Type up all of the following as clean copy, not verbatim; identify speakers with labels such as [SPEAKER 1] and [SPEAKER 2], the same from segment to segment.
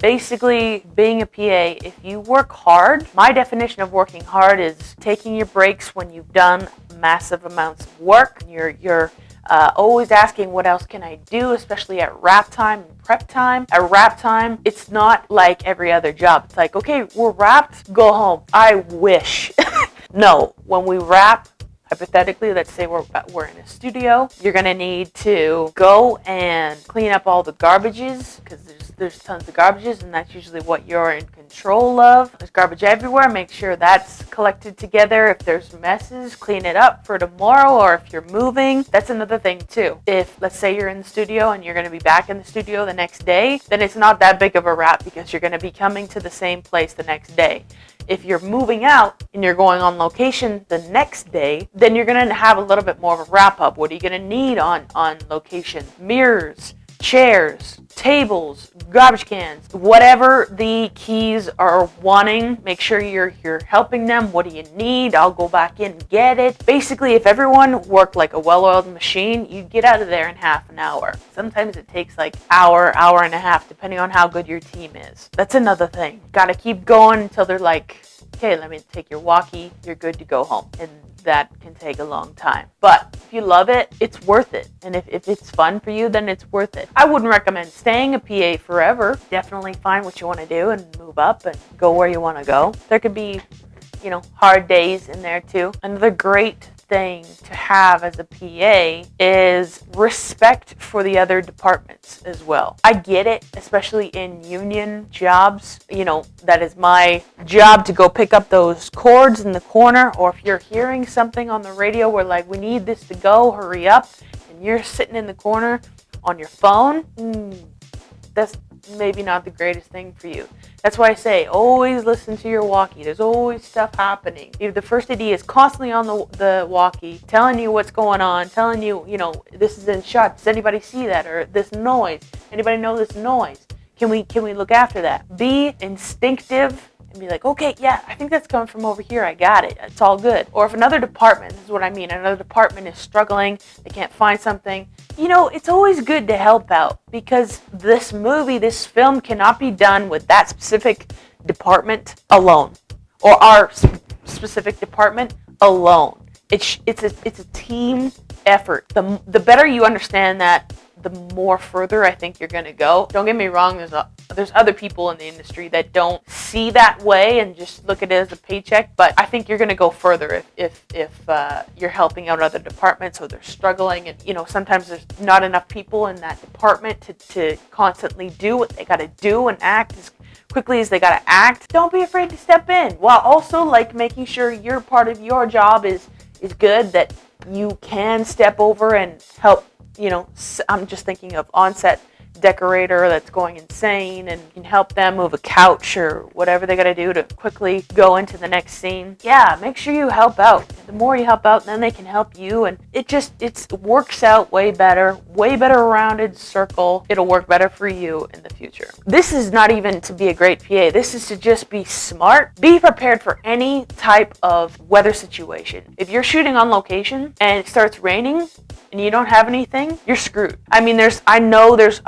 [SPEAKER 1] Basically, being a PA, if you work hard, my definition of working hard is taking your breaks when you've done massive amounts of work. You're always asking, what else can I do, especially at wrap time and prep time. At wrap time, it's not like every other job. It's like, okay, we're wrapped, go home. I wish. No, when we wrap, hypothetically, let's say we're in a studio, you're going to need to go and clean up all the garbages, because there's tons of garbages, and that's usually what you're in control of. There's garbage everywhere. Make sure that's collected together. If there's messes, clean it up for tomorrow, or if you're moving. That's another thing too. If, let's say, you're in the studio and you're going to be back in the studio the next day, then it's not that big of a wrap, because you're going to be coming to the same place the next day. If you're moving out and you're going on location the next day, then you're going to have a little bit more of a wrap up. What are you going to need on location? Mirrors, chairs, tables, garbage cans, whatever the keys are wanting, make sure you're helping them. What do you need? I'll go back in and get it. Basically, if everyone worked like a well-oiled machine, you'd get out of there in half an hour. Sometimes it takes like hour and a half, depending on how good your team is. That's another thing. Got to keep going until they're like, okay, let me take your walkie, you're good to go home. And that can take a long time. But if you love it, it's worth it. And if it's fun for you, then it's worth it. I wouldn't recommend staying a PA forever. Definitely find what you want to do and move up and go where you want to go. There could be, hard days in there too. Another great thing to have as a PA is respect for the other departments as well. I get it, especially in union jobs. That is my job to go pick up those cords in the corner, or if you're hearing something on the radio where like, we need this to go, hurry up, and you're sitting in the corner on your phone, that's maybe not the greatest thing for you. That's why I say always listen to your walkie. There's always stuff happening. If the first AD is constantly on the walkie, telling you what's going on, telling you, this is in shot. Does anybody see that? Or this noise? Anybody know this noise? Can we look after that? Be instinctive and be like, okay, yeah, I think that's coming from over here. I got it. It's all good. Or if another department, this is what I mean, another department is struggling, they can't find something, it's always good to help out, because this film cannot be done with that specific department alone, or our specific department alone. It's a team effort. The better you understand that, the more further I think you're going to go. Don't get me wrong, there's other people in the industry that don't see that way and just look at it as a paycheck, but I think you're going to go further if you're helping out other departments, or they're struggling, and sometimes there's not enough people in that department to constantly do what they got to do and act as quickly as they got to act. Don't be afraid to step in, while also making sure your part of your job is good, that you can step over and help. I'm just thinking of on-set decorator that's going insane, and you can help them move a couch or whatever they got to do to quickly go into the next scene. Yeah, make sure you help out. The more you help out, then they can help you, and it works out way better rounded circle. It'll work better for you in the future. This is not even to be a great PA. This is to just be smart. Be prepared for any type of weather situation. If you're shooting on location and it starts raining and you don't have anything, you're screwed. I know there's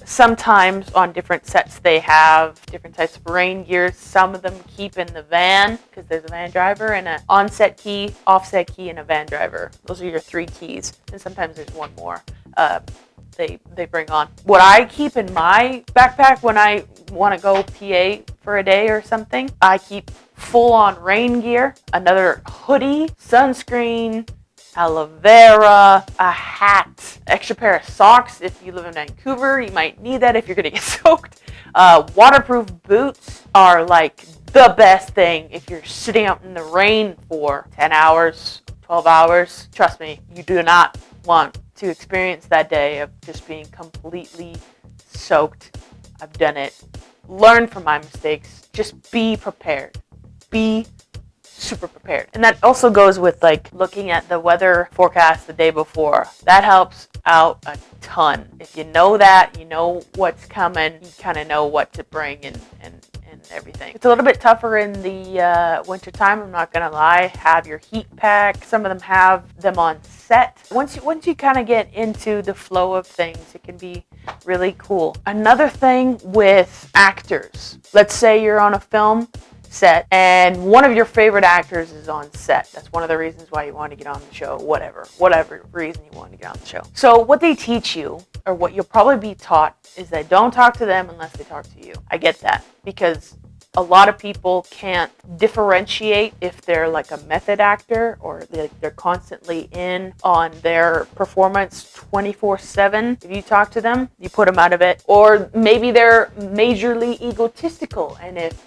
[SPEAKER 1] sometimes on different sets they have different types of rain gear. Some of them keep in the van, because there's a van driver and an on-set key, offset key, and a van driver. Those are your 3 keys, and sometimes there's one more they bring on. What I keep in my backpack when I want to go PA for a day or something, I keep full-on rain gear, another hoodie, sunscreen, aloe vera, a hat, extra pair of socks. If you live in Vancouver, you might need that if you're going to get soaked. Waterproof boots are like the best thing if you're sitting out in the rain for 10 hours, 12 hours. Trust me, you do not want to experience that day of just being completely soaked. I've done it. Learn from my mistakes. Just be prepared. Be super prepared. And that also goes with looking at the weather forecast the day before. That helps out a ton. If you know that, you know what's coming, you kind of know what to bring and everything. It's a little bit tougher in the winter time, I'm not gonna lie. Have your heat pack. Some of them have them on set. Once you kind of get into the flow of things, it can be really cool. Another thing with actors, let's say you're on a film set and one of your favorite actors is on set. That's one of the reasons why you want to get on the show, whatever reason you want to get on the show. So what they teach you, or what you'll probably be taught, is that don't talk to them unless they talk to you. I get that, because a lot of people can't differentiate if they're like a method actor or they're constantly in on their performance 24/7. If you talk to them, you put them out of it. Or maybe they're majorly egotistical, and if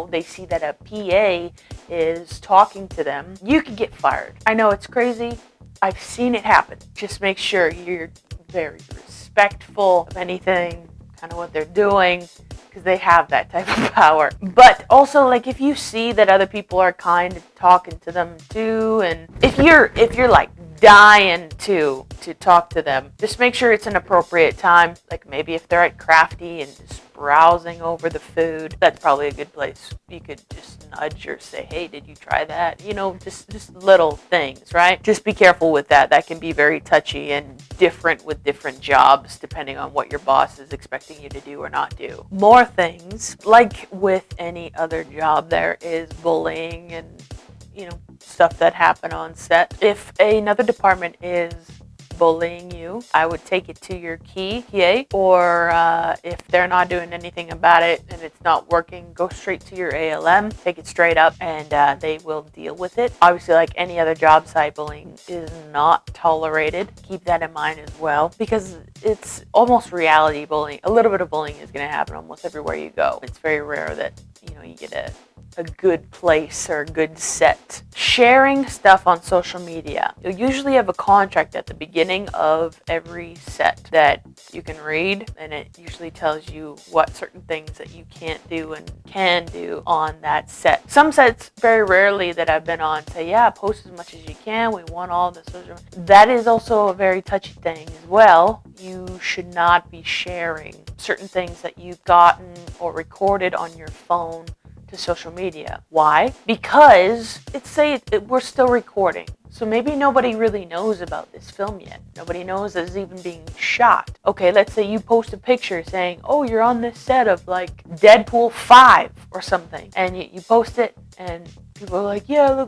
[SPEAKER 1] they see that a PA is talking to them, you could get fired. I know it's crazy. I've seen it happen. Just make sure you're very respectful of anything, kind of what they're doing, because they have that type of power. But also, like, if you see that other people are kind of talking to them too, and if you're like dying to talk to them, just make sure it's an appropriate time. Like maybe if they're at Crafty and just browsing over the food, that's probably a good place. You could just nudge or say, hey, did you try that? Just little things, right? Just be careful with that. That can be very touchy and different with different jobs depending on what your boss is expecting you to do or not do. More things, like with any other job, there is bullying and stuff that happen on set. If another department is bullying you, I would take it to your PA, or if they're not doing anything about it and it's not working, go straight to your ALM, take it straight up, and they will deal with it. Obviously, like any other job site, bullying is not tolerated. Keep that in mind as well, because it's almost reality bullying. A little bit of bullying is going to happen almost everywhere you go. It's very rare that you get a good place or a good set. Sharing stuff on social media. You'll usually have a contract at the beginning of every set that you can read, and it usually tells you what certain things that you can't do and can do on that set. Some sets, very rarely that I've been on, say, yeah, post as much as you can. We want all the social. That is also a very touchy thing as well. You should not be sharing certain things that you've gotten or recorded on your phone to social media. Why? Because we're still recording. So maybe nobody really knows about this film yet. Nobody knows it's even being shot. Okay, let's say you post a picture saying, oh, you're on this set of like Deadpool 5 or something. And you post it and people are like, yeah,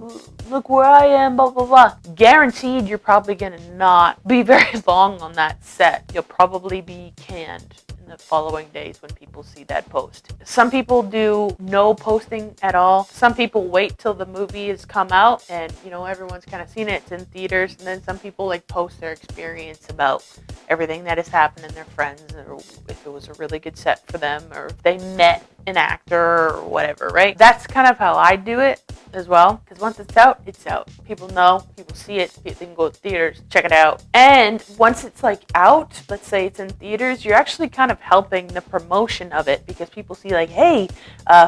[SPEAKER 1] look where I am, blah, blah, blah. Guaranteed you're probably going to not be very long on that set. You'll probably be canned the following days when people see that post. Some people do no posting at all. Some people wait till the movie has come out and everyone's kind of seen it, it's in theaters, and then some people like post their experience about everything that has happened and their friends, or if it was a really good set for them, or if they met an actor or whatever, right? That's kind of how I do it as well, because once it's out, it's out. People know, people see it, they can go to theaters, check it out. And once it's like out, let's say it's in theaters, you're actually kind of helping the promotion of it, because people see like, hey,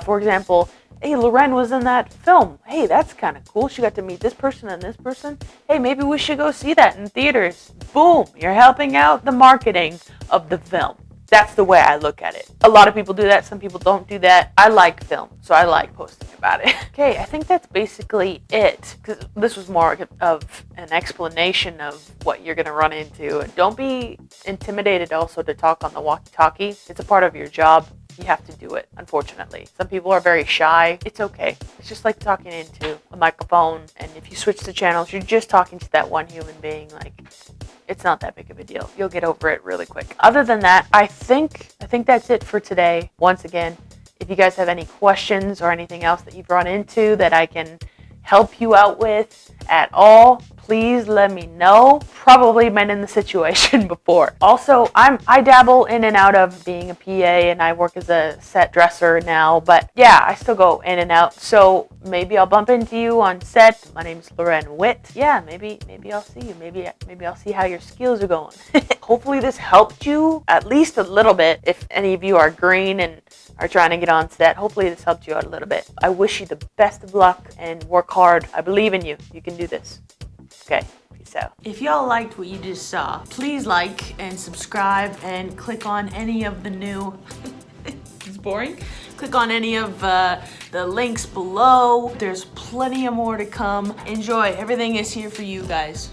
[SPEAKER 1] for example, hey, Loren was in that film. Hey, that's kind of cool. She got to meet this person and this person. Hey, maybe we should go see that in theaters. Boom, you're helping out the marketing of the film. That's the way I look at it. A lot of people do that. Some people don't do that. I like film, so I like posting about it. Okay, I think that's basically it, because this was more of an explanation of what you're going to run into. Don't be intimidated also to talk on the walkie-talkie. It's a part of your job. You have to do it, unfortunately. Some people are very shy. It's okay. It's just like talking into a microphone, and if you switch the channels, you're just talking to that one human being. Like, it's not that big of a deal. You'll get over it really quick. Other than that, I think that's it for today. Once again, if you guys have any questions or anything else that you've run into that I can help you out with at all, please let me know. Probably been in the situation before. Also, I dabble in and out of being a PA, and I work as a set dresser now, but yeah, I still go in and out. So maybe I'll bump into you on set. My name's Loren Witt. Yeah, maybe I'll see you. Maybe I'll see how your skills are going. Hopefully this helped you at least a little bit. If any of you are green and are trying to get on set, hopefully this helped you out a little bit. I wish you the best of luck and work hard. I believe in you. You can do this. Okay, peace out. If y'all liked what you just saw, please like and subscribe and click on any of the new... It's boring. Click on any of the links below. There's plenty of more to come. Enjoy. Everything is here for you guys.